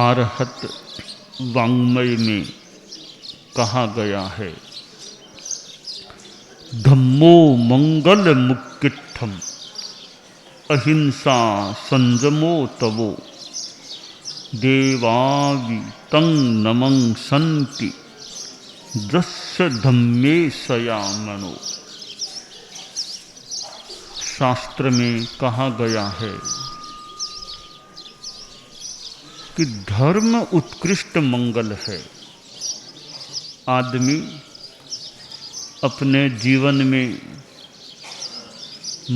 आर्हत वाङ्मय में कहा गया है, धम्मो मंगल मुक्तित्थम अहिंसा संयमो तवो देवावि तं नमं सन्ति दस्य धम्मे सयामनो। शास्त्र में कहा गया है कि धर्म उत्कृष्ट मंगल है। आदमी अपने जीवन में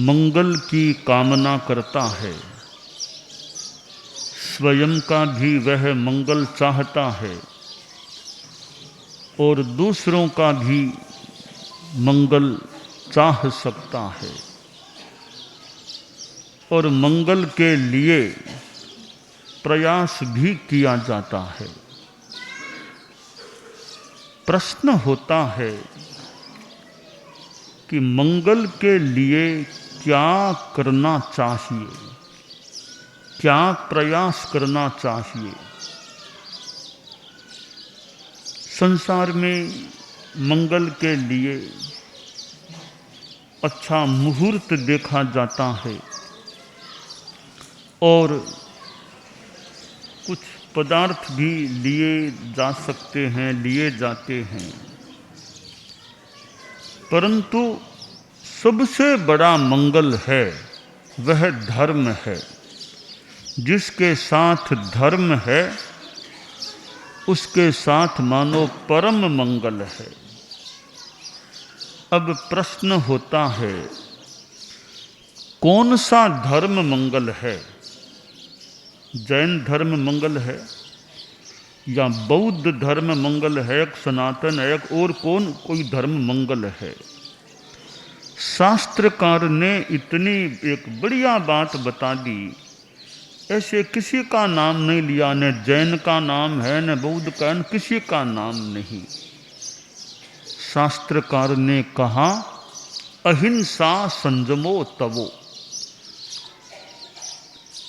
मंगल की कामना करता है, स्वयं का भी वह मंगल चाहता है और दूसरों का भी मंगल चाह सकता है, और मंगल के लिए प्रयास भी किया जाता है। प्रश्न होता है कि मंगल के लिए क्या करना चाहिए, क्या प्रयास करना चाहिए। संसार में मंगल के लिए अच्छा मुहूर्त देखा जाता है और कुछ पदार्थ भी लिए जा सकते हैं, लिए जाते हैं, परंतु सबसे बड़ा मंगल है वह धर्म है। जिसके साथ धर्म है उसके साथ मानो परम मंगल है। अब प्रश्न होता है, कौन सा धर्म मंगल है? जैन धर्म मंगल है या बौद्ध धर्म मंगल है, एक सनातन है, एक और कोई धर्म मंगल है? शास्त्रकार ने इतनी एक बढ़िया बात बता दी, ऐसे किसी का नाम नहीं लिया, न जैन का नाम है न बौद्ध का, न किसी का नाम नहीं। शास्त्रकार ने कहा अहिंसा संयमो तवो।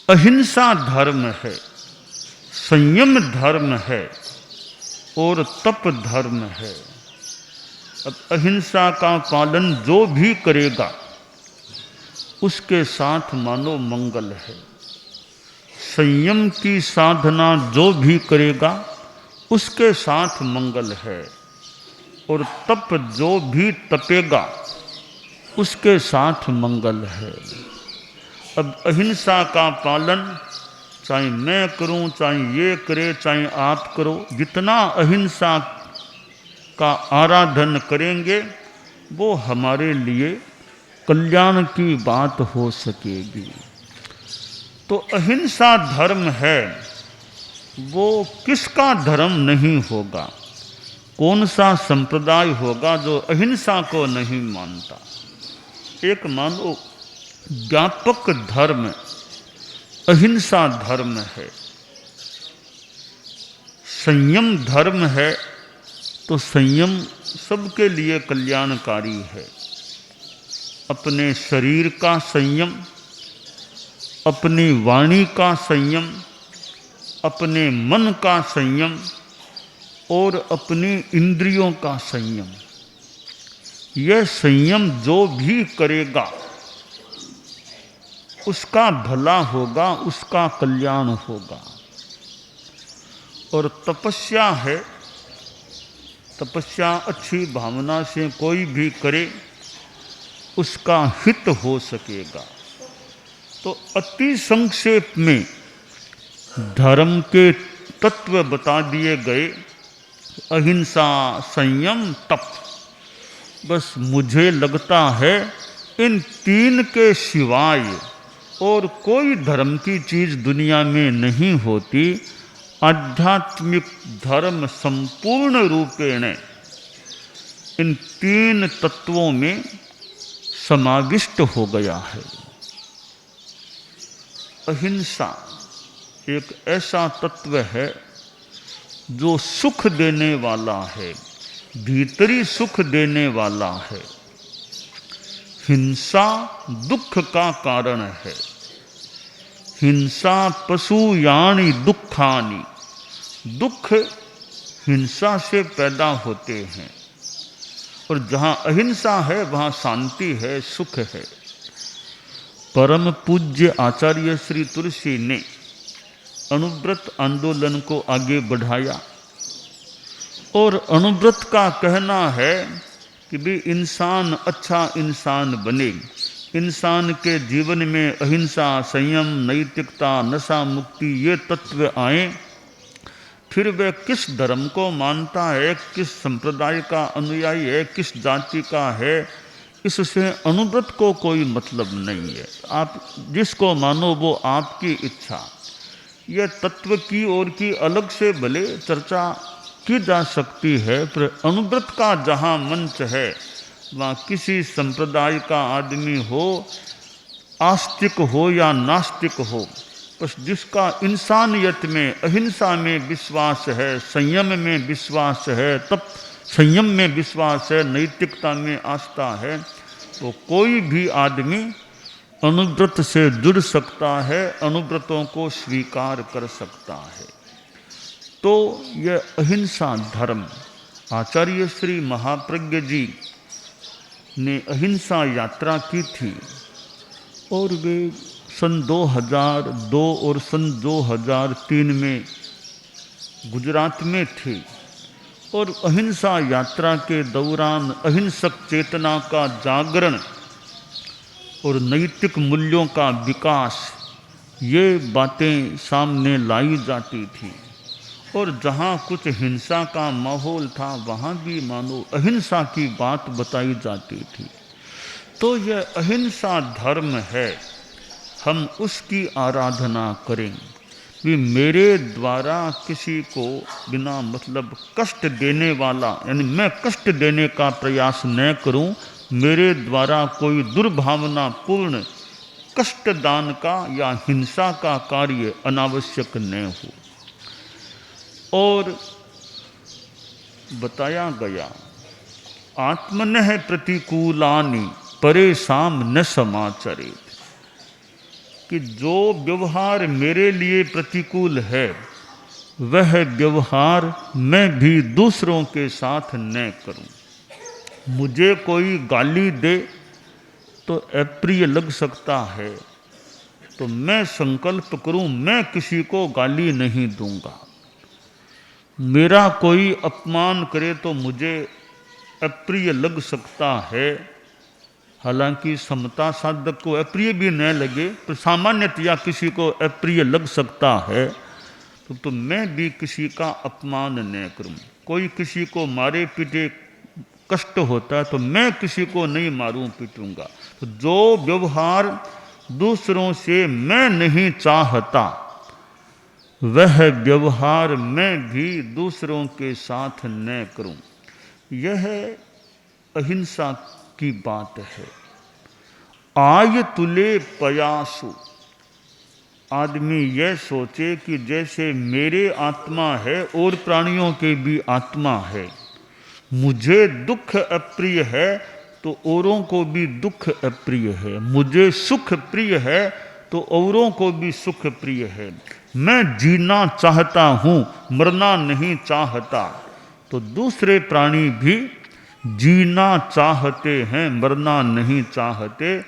अहिंसा धर्म है, संयम धर्म है और तप धर्म है। अब अहिंसा का पालन जो भी करेगा उसके साथ मानो मंगल है। संयम की साधना जो भी करेगा उसके साथ मंगल है, और तप जो भी तपेगा उसके साथ मंगल है। अब अहिंसा का पालन चाहे मैं करूं, चाहे ये करे, चाहे आप करो, जितना अहिंसा का आराधन करेंगे वो हमारे लिए कल्याण की बात हो सकेगी। तो अहिंसा धर्म है, वो किसका धर्म नहीं होगा? कौन सा संप्रदाय होगा जो अहिंसा को नहीं मानता? एक मानो व्यापक धर्म अहिंसा धर्म है। संयम धर्म है तो संयम सबके लिए कल्याणकारी है। अपने शरीर का संयम, अपनी वाणी का संयम, अपने मन का संयम और अपनी इंद्रियों का संयम, यह संयम जो भी करेगा उसका भला होगा, उसका कल्याण होगा। और तपस्या है, तपस्या अच्छी भावना से कोई भी करे उसका हित हो सकेगा। तो अति संक्षेप में धर्म के तत्व बता दिए गए, अहिंसा, संयम, तप। बस मुझे लगता है इन तीन के सिवाय और कोई धर्म की चीज दुनिया में नहीं होती। आध्यात्मिक धर्म संपूर्ण रूपेण इन तीन तत्वों में समाविष्ट हो गया है। अहिंसा एक ऐसा तत्व है जो सुख देने वाला है, भीतरी सुख देने वाला है। हिंसा दुख का कारण है। हिंसा पशुयानि दुखानि, दुख हिंसा से पैदा होते हैं, और जहाँ अहिंसा है वहाँ शांति है, सुख है। परम पूज्य आचार्य श्री तुलसी ने अणुव्रत आंदोलन को आगे बढ़ाया, और अणुव्रत का कहना है कि भी इंसान अच्छा इंसान बने, इंसान के जीवन में अहिंसा, संयम, नैतिकता, नशा मुक्ति ये तत्व आए, फिर वह किस धर्म को मानता है, किस संप्रदाय का अनुयायी है, किस जाति का है, इससे अणुव्रत को कोई मतलब नहीं है। आप जिसको मानो वो आपकी इच्छा। यह तत्व की ओर की अलग से भले चर्चा की जा सकती है, पर अणुव्रत का जहाँ मंच है वहाँ किसी संप्रदाय का आदमी हो, आस्तिक हो या नास्तिक हो, बस जिसका इंसानियत में, अहिंसा में विश्वास है, संयम में विश्वास है, तप संयम में विश्वास है, नैतिकता में आस्था है, तो कोई भी आदमी अणुव्रत से जुड़ सकता है, अणुव्रतों को स्वीकार कर सकता है। तो यह अहिंसा धर्म, आचार्य श्री महाप्रज्ञ जी ने अहिंसा यात्रा की थी, और वे सन 2002 और सन 2003 में गुजरात में थे, और अहिंसा यात्रा के दौरान अहिंसक चेतना का जागरण और नैतिक मूल्यों का विकास, ये बातें सामने लाई जाती थी। और जहाँ कुछ हिंसा का माहौल था वहाँ भी मानो अहिंसा की बात बताई जाती थी। तो यह अहिंसा धर्म है, हम उसकी आराधना करें। भी मेरे द्वारा किसी को बिना मतलब कष्ट देने वाला, यानी मैं कष्ट देने का प्रयास न करूं, मेरे द्वारा कोई दुर्भावना पूर्ण कष्टदान का या हिंसा का कार्य अनावश्यक न हो। और बताया गया आत्मनः प्रतिकूलानि परेशान न समाचरेत्, कि जो व्यवहार मेरे लिए प्रतिकूल है वह व्यवहार मैं भी दूसरों के साथ न करूं। मुझे कोई गाली दे तो अप्रिय लग सकता है, तो मैं संकल्प करूं मैं किसी को गाली नहीं दूंगा। मेरा कोई अपमान करे तो मुझे अप्रिय लग सकता है, हालांकि समता साधक को अप्रिय भी न लगे, तो सामान्यतया किसी को अप्रिय लग सकता है, तो मैं भी किसी का अपमान न करूं। कोई किसी को मारे पीटे कष्ट होता है तो मैं किसी को नहीं मारूं पीटूंगा। तो जो व्यवहार दूसरों से मैं नहीं चाहता वह व्यवहार मैं भी दूसरों के साथ न करूं। यह अहिंसा की बात है। आय तुले पयासु, आदमी यह सोचे कि जैसे मेरे आत्मा है और प्राणियों के भी आत्मा है, मुझे दुख अप्रिय है तो औरों को भी दुख अप्रिय है, मुझे सुख प्रिय है तो औरों को भी सुख प्रिय है। मैं जीना चाहता हूँ, मरना नहीं चाहता, तो दूसरे प्राणी भी जीना चाहते हैं, मरना नहीं चाहते।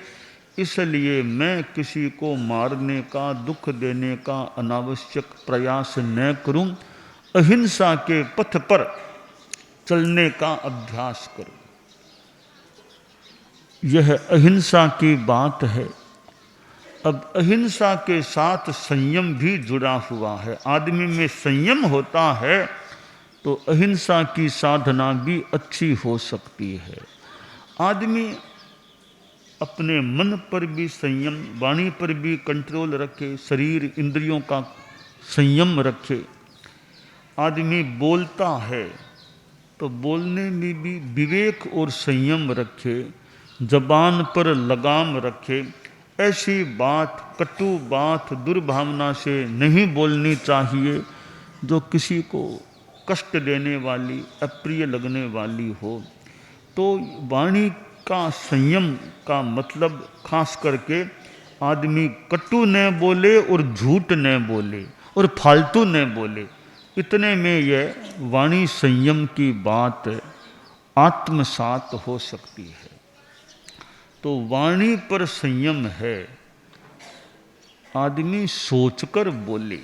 इसलिए मैं किसी को मारने का, दुख देने का अनावश्यक प्रयास न करूं, अहिंसा के पथ पर चलने का अभ्यास करूं। यह अहिंसा की बात है। अब अहिंसा के साथ संयम भी जुड़ा हुआ है। आदमी में संयम होता है तो अहिंसा की साधना भी अच्छी हो सकती है। आदमी अपने मन पर भी संयम, वाणी पर भी कंट्रोल रखे, शरीर इंद्रियों का संयम रखे। आदमी बोलता है तो बोलने में भी विवेक और संयम रखे, जबान पर लगाम रखे। ऐसी बात, कटु बात, दुर्भावना से नहीं बोलनी चाहिए जो किसी को कष्ट देने वाली, अप्रिय लगने वाली हो। तो वाणी का संयम का मतलब खास करके आदमी कटु न बोले और झूठ न बोले और फालतू न बोले। इतने में यह वाणी संयम की बात आत्मसात हो सकती है। तो वाणी पर संयम है, आदमी सोचकर बोले।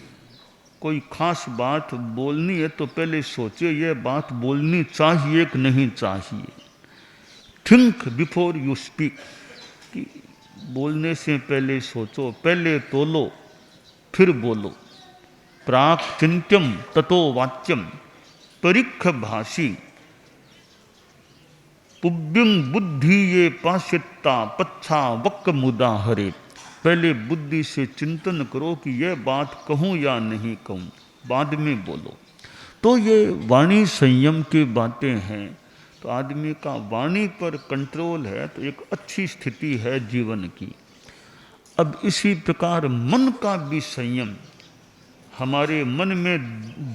कोई खास बात बोलनी है तो पहले सोचे यह बात बोलनी चाहिए कि नहीं चाहिए। थिंक बिफोर यू स्पीक, कि बोलने से पहले सोचो, पहले तोलो फिर बोलो। प्राक चिंत्यम ततो वाच्यम परीक्ष भाषी पुब्यं बुद्धि ये पाश्यता पच्छा वक्क मुदा हरे। पहले बुद्धि से चिंतन करो कि यह बात कहूँ या नहीं कहूँ, बाद में बोलो। तो ये वाणी संयम की बातें हैं। तो आदमी का वाणी पर कंट्रोल है तो एक अच्छी स्थिति है जीवन की। अब इसी प्रकार मन का भी संयम, हमारे मन में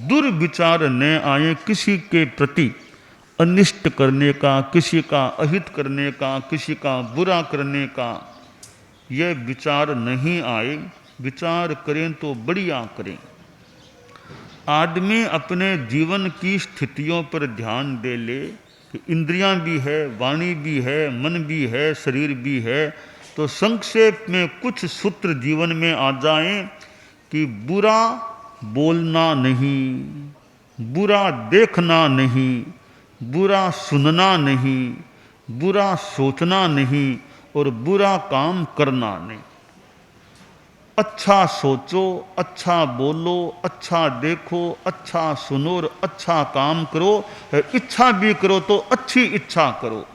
दुर्विचार न आए, किसी के प्रति अनिष्ट करने का, किसी का अहित करने का, किसी का बुरा करने का यह विचार नहीं आए। विचार करें तो बढ़िया करें। आदमी अपने जीवन की स्थितियों पर ध्यान दे ले कि इंद्रियां भी है, वाणी भी है, मन भी है, शरीर भी है। तो संक्षेप में कुछ सूत्र जीवन में आ जाएं कि बुरा बोलना नहीं, बुरा देखना नहीं, बुरा सुनना नहीं, बुरा सोचना नहीं और बुरा काम करना नहीं। अच्छा सोचो, अच्छा बोलो, अच्छा देखो, अच्छा सुनो और अच्छा काम करो। इच्छा भी करो तो अच्छी इच्छा करो।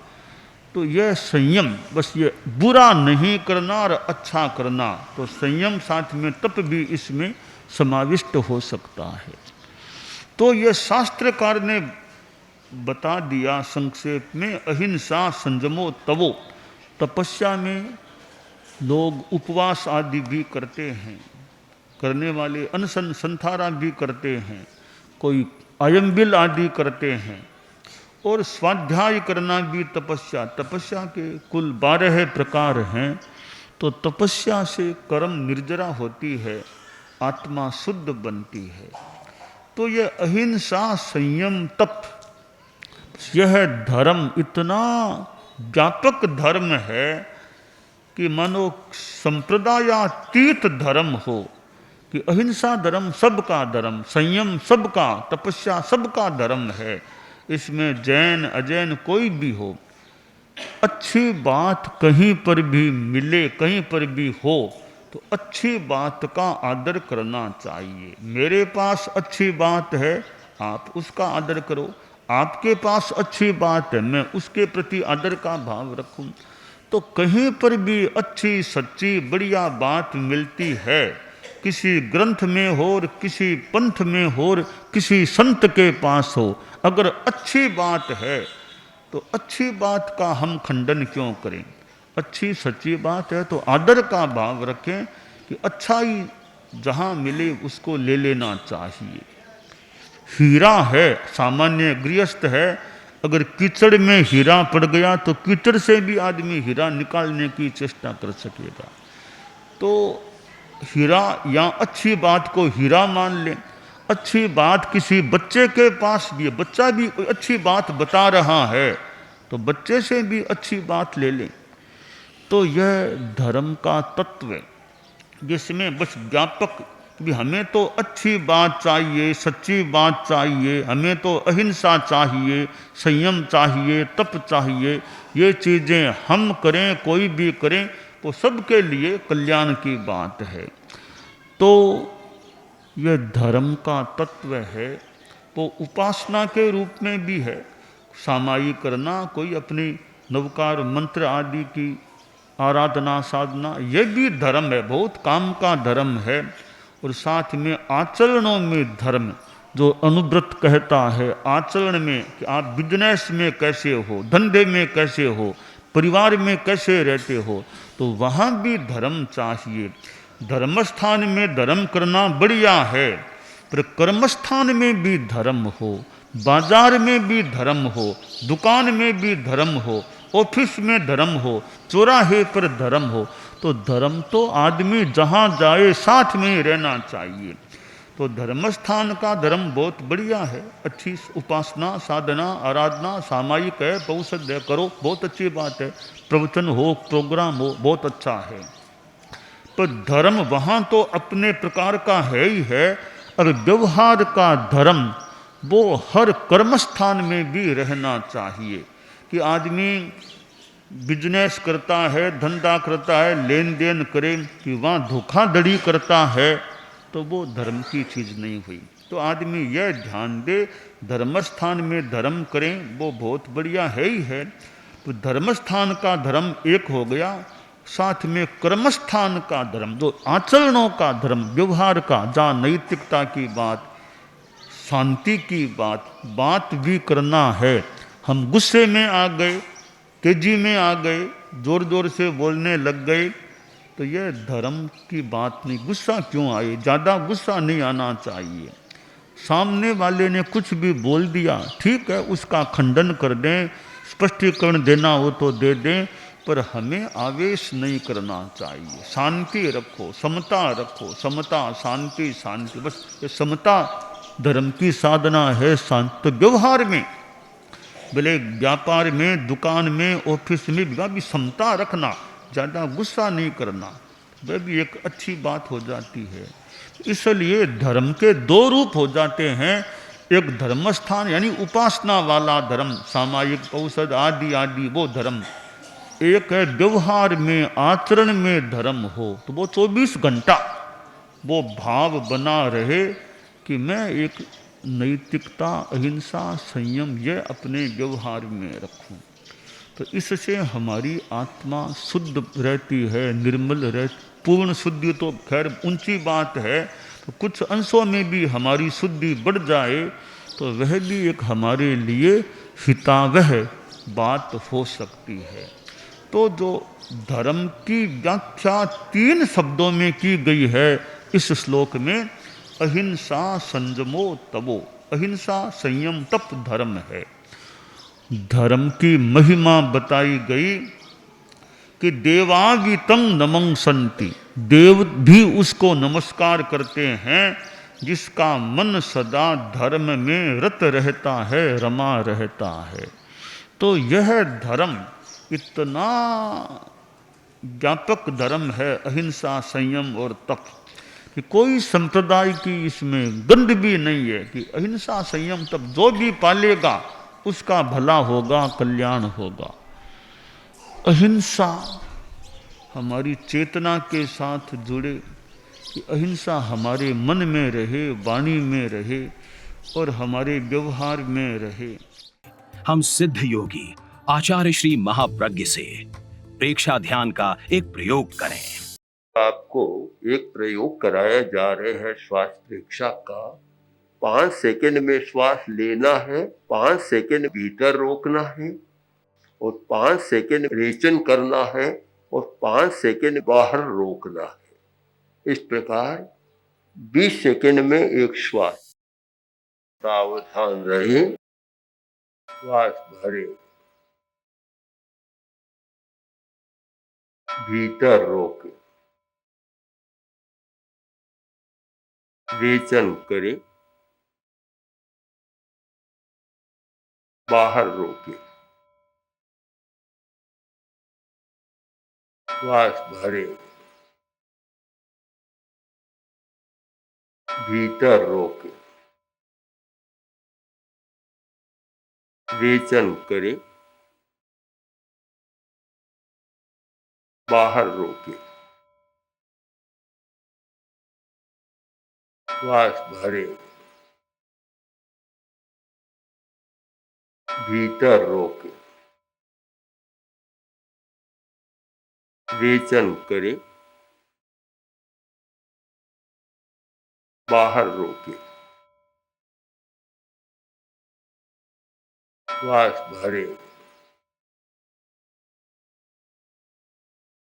तो यह संयम, बस ये बुरा नहीं करना और अच्छा करना, तो संयम साथ में तप भी इसमें समाविष्ट हो सकता है। तो यह शास्त्रकार ने बता दिया संक्षेप में, अहिंसा संयमो तवो। तपस्या में लोग उपवास आदि भी करते हैं, करने वाले अनशन संथारा भी करते हैं, कोई अयंबिल आदि करते हैं। और स्वाध्याय करना भी तपस्या। तपस्या के कुल 12 प्रकार हैं। तो तपस्या से कर्म निर्जरा होती है, आत्मा शुद्ध बनती है। तो यह अहिंसा संयम तप, यह धर्म इतना व्यापक धर्म है कि मानो संप्रदायातीत धर्म हो, कि अहिंसा धर्म सबका धर्म, संयम सबका, तपस्या सबका धर्म है। इसमें जैन अजैन कोई भी हो, अच्छी बात कहीं पर भी मिले, कहीं पर भी हो, तो अच्छी बात का आदर करना चाहिए। मेरे पास अच्छी बात है, आप उसका आदर करो। आपके पास अच्छी बात है, मैं उसके प्रति आदर का भाव रखूं। तो कहीं पर भी अच्छी सच्ची बढ़िया बात मिलती है, किसी ग्रंथ में हो और किसी पंथ में हो और किसी संत के पास हो, अगर अच्छी बात है तो अच्छी बात का हम खंडन क्यों करें। अच्छी सच्ची बात है तो आदर का भाव रखें कि अच्छाई जहाँ मिले उसको ले लेना चाहिए। हीरा है, सामान्य गृहस्थ है, अगर कीचड़ में हीरा पड़ गया तो कीचड़ से भी आदमी हीरा निकालने की चेष्टा कर सकेगा। तो हीरा या अच्छी बात को हीरा मान लें। अच्छी बात किसी बच्चे के पास भी है, बच्चा भी कोई अच्छी बात बता रहा है तो बच्चे से भी अच्छी बात ले लें। तो यह धर्म का तत्व है जिसमें बस व्यापक भी, हमें तो अच्छी बात चाहिए, सच्ची बात चाहिए, हमें तो अहिंसा चाहिए, संयम चाहिए, तप चाहिए। ये चीज़ें हम करें, कोई भी करें तो सबके लिए कल्याण की बात है। तो यह धर्म का तत्व है। तो उपासना के रूप में भी है, सामायिक करना, कोई अपनी नवकार मंत्र आदि की आराधना साधना, ये भी धर्म है, बहुत काम का धर्म है। और साथ में आचरणों में धर्म, जो अनुव्रत कहता है आचरण में कि आप बिजनेस में कैसे हो, धंधे में कैसे हो, परिवार में कैसे रहते हो, तो वहाँ भी धर्म चाहिए। धर्मस्थान में धर्म करना बढ़िया है, पर कर्मस्थान में भी धर्म हो, बाजार में भी धर्म हो, दुकान में भी धर्म हो, ऑफिस में धर्म हो, चौराहे पर धर्म हो। तो धर्म तो आदमी जहाँ जाए साथ में ही रहना चाहिए। तो धर्म स्थान का धर्म बहुत बढ़िया है, अच्छी उपासना साधना आराधना सामायिक है, बहुसद है, करो, बहुत अच्छी बात है, प्रवचन हो प्रोग्राम हो बहुत अच्छा है। तो धर्म वहाँ तो अपने प्रकार का है ही है, और व्यवहार का धर्म वो हर कर्मस्थान में भी रहना चाहिए। कि आदमी बिजनेस करता है, धंधा करता है, लेन देन करे, कि वहाँ धोखाधड़ी करता है, तो वो धर्म की चीज़ नहीं हुई। तो आदमी यह ध्यान दे, धर्मस्थान में धर्म करें वो बहुत बढ़िया है ही है। तो धर्मस्थान का धर्म एक हो गया, साथ में कर्मस्थान का धर्म, जो आचरणों का धर्म, व्यवहार का, जहाँ नैतिकता की बात, शांति की बात, बात भी करना है। हम गुस्से में आ गए, तेजी में आ गए, जोर जोर से बोलने लग गए, तो यह धर्म की बात नहीं। गुस्सा क्यों आए, ज़्यादा गुस्सा नहीं आना चाहिए। सामने वाले ने कुछ भी बोल दिया, ठीक है, उसका खंडन कर दें, स्पष्टीकरण देना हो तो दे दें, पर हमें आवेश नहीं करना चाहिए। शांति रखो, समता रखो, समता शांति शांति, बस ये समता धर्म की साधना है। शांत व्यवहार में, भले व्यापार में, दुकान में, ऑफिस में भी समता रखना, ज़्यादा गुस्सा नहीं करना, वह भी एक अच्छी बात हो जाती है। इसलिए धर्म के दो रूप हो जाते हैं। एक धर्मस्थान यानी उपासना वाला धर्म, सामायिक औषध आदि आदि वो धर्म। एक है व्यवहार में आचरण में धर्म हो, तो वो 24 घंटा वो भाव बना रहे कि मैं एक नैतिकता अहिंसा संयम ये अपने व्यवहार में रखूं। तो इससे हमारी आत्मा शुद्ध रहती है, निर्मल रहती। पूर्ण शुद्धि तो खैर ऊंची बात है, तो कुछ अंशों में भी हमारी शुद्धि बढ़ जाए तो वह भी एक हमारे लिए हितावह बात हो सकती है। तो जो धर्म की व्याख्या 3 शब्दों में की गई है इस श्लोक में, अहिंसा संयमो तपो, अहिंसा संयम तप धर्म है। धर्म की महिमा बताई गई कि देवागीतम नमंसन्ति, देव भी उसको नमस्कार करते हैं जिसका मन सदा धर्म में रत रहता है, रमा रहता है। तो यह धर्म इतना व्यापक धर्म है, अहिंसा संयम और तप, कि कोई संप्रदाय की इसमें गंध भी नहीं है। कि अहिंसा संयम तप जो भी पालेगा उसका भला होगा, कल्याण होगा। अहिंसा हमारी चेतना के साथ जुड़े, कि अहिंसा हमारे मन में रहे, वाणी में रहे और हमारे व्यवहार में रहे। हम सिद्ध योगी आचार्य श्री महाप्रज्ञ से प्रेक्षा ध्यान का एक प्रयोग करें। आपको एक प्रयोग कराया जा रहे हैं श्वास प्रेक्षा का। 5 सेकंड में श्वास लेना है, 5 सेकंड भीतर रोकना है और 5 सेकंड रेचन करना है और 5 सेकंड बाहर रोकना है। इस प्रकार 20 सेकंड में एक श्वास। सावधान रहे, श्वास भरे, भीतर रोके, रेचन करे, बाहर रोके, श्वास भरे, भीतर रोके, रेचन करे, बाहर रोके, श्वास भरे, भीतर रोके, रेचन करे, बाहर रोके, श्वास भरे,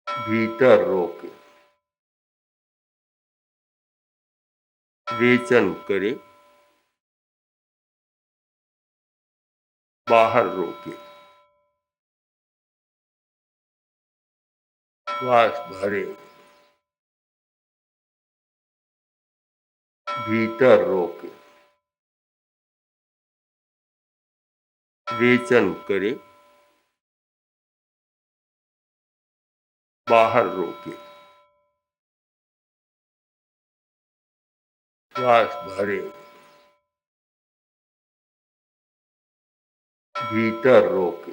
भीतर रोके, रेचन करे, बाहर रोके, श्वास भरे, भीतर रोके, रेचन करे, बाहर रोके, श्वास भरे, भीतर रोके,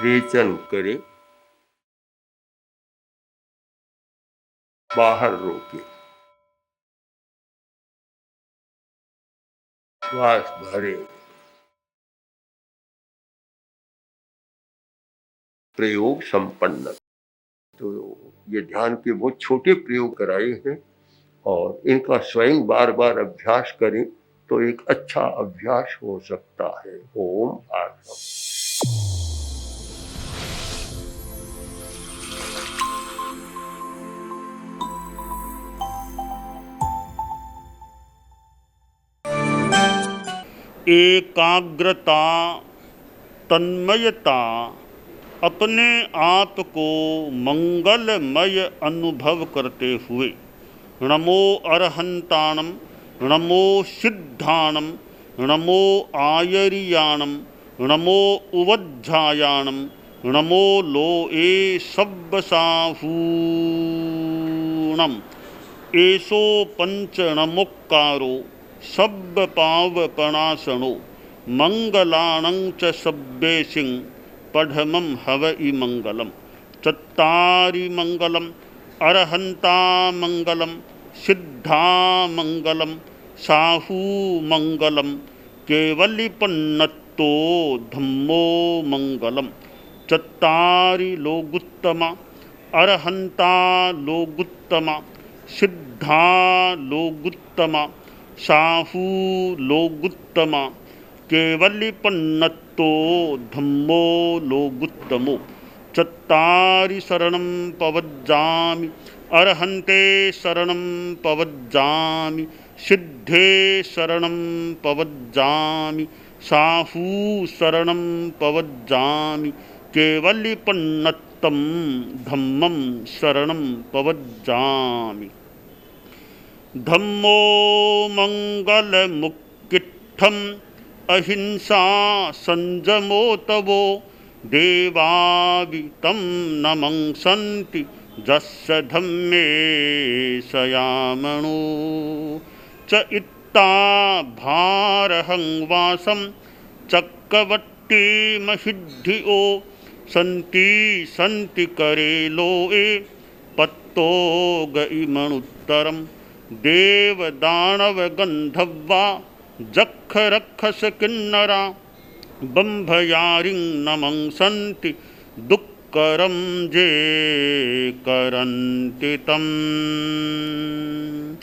रेचन करे, बाहर रोके, श्वास भरे। प्रयोग संपन्न। तो ये ध्यान के बहुत छोटे प्रयोग कराए हैं और इनका स्वयं बार बार अभ्यास करें तो एक अच्छा अभ्यास हो सकता है। ओम आर्षम। एकाग्रता, तन्मयता, अपने आप को मंगलमय अनुभव करते हुए नमो अरहंताणम, नमो सिद्धाणम, नमो आयरियाणम, नमो उवज्झायाणम, नमो लोए सब्बसाहूणम, एसो पंचणमुक्कारो सब्ब पावपणासनो, मंगलाणं च सब्बेसिं पढ़मं हवइ मंगलम। चत्तारि मंगलम, अरहंता मंगलम, सिद्धा मंगलम, साहू मंगलम, केवलिपन्नत्तो धम्मो मंगलम। चत्तारि लोगुत्तमा, अरहंता लोगुत्तमा, सिद्धा लोगुत्तमा, साहू लोगुत्तमा, केवलिपन्नत्तो धम्मो लोगुत्तमो। चत्तारि शरणं पवज्जामि, अरहन्ते शरणं पवज्जामि, सिद्धे शरणं पवज्जामि, साहू शरणं पवज्जामि, केवलिपन्नत्तं धम्मं शरणं पवज्जामि। धम्मो मंगलमुक्किट्ठम्, अहिंसा संजमो तवो, देवावितं नमंसन्ति जस्य धम्मे सयामणो। च इत्ता भारहं वासं चक्रवट्टी महिद्धियो, सन्ति सन्ति करे लोए पत्तो गइमणुत्तरम्। देव दानव गंधर्वा जख रक्षस किन्नरा, बंभयारिं नमंसन्ति दुक्करं जे करन्ति तम्।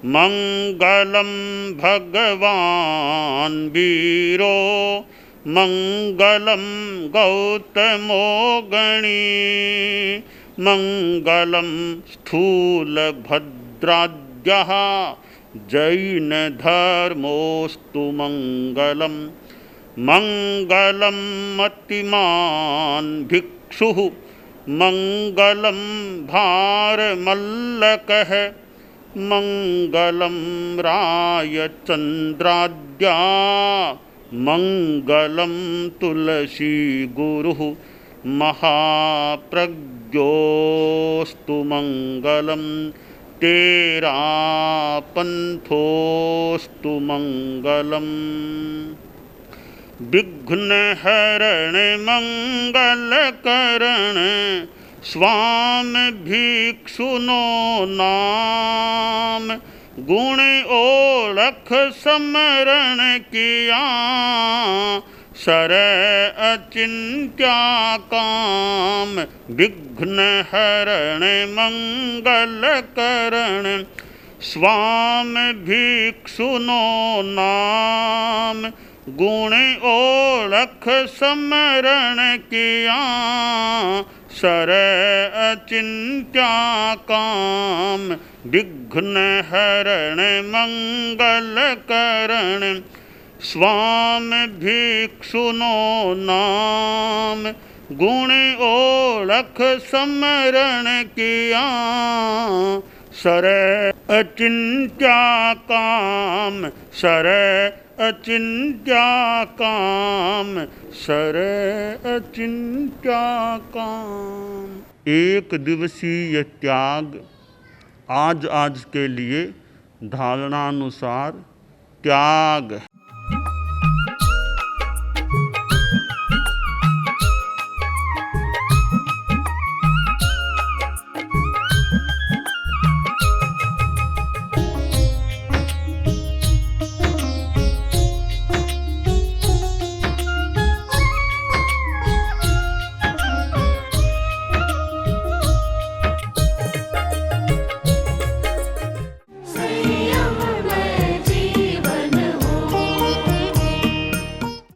मंगलम भगवान वीरो, मंगलम गौतमो गणी, मंगलम स्थूलभद्राद्यः जैन धर्मोस्तु मंगलम। मंगलम मतिमान भिक्षुः, मंगलम भारमल्लकः, मंगलम रायचंद्राद्या, मंगलम तुलसी गुरुः, महाप्रज्ञोस्तु मंगलम। तेरा पंथोस्तु मंगलम। विघ्न हरण मंगल करण, स्वामी भिक्षुनो नाम। गुण ओळख समरण किया, सर अचिंत्या काम। विघ्न हरण मंगल करण, स्वामी भिक्षुनो नाम। गुण ओळख समरण किया, सर अचिंत्या काम। विघ्न हरण मंगल करण, स्वामी भिक्षुनो नाम। गुण ओळख समरण किया, सर अचिंत्या काम, सर अचिंत्या काम, सर अचिंत्या काम। एक दिवसीय त्याग, आज आज के लिए धारणानुसार त्याग।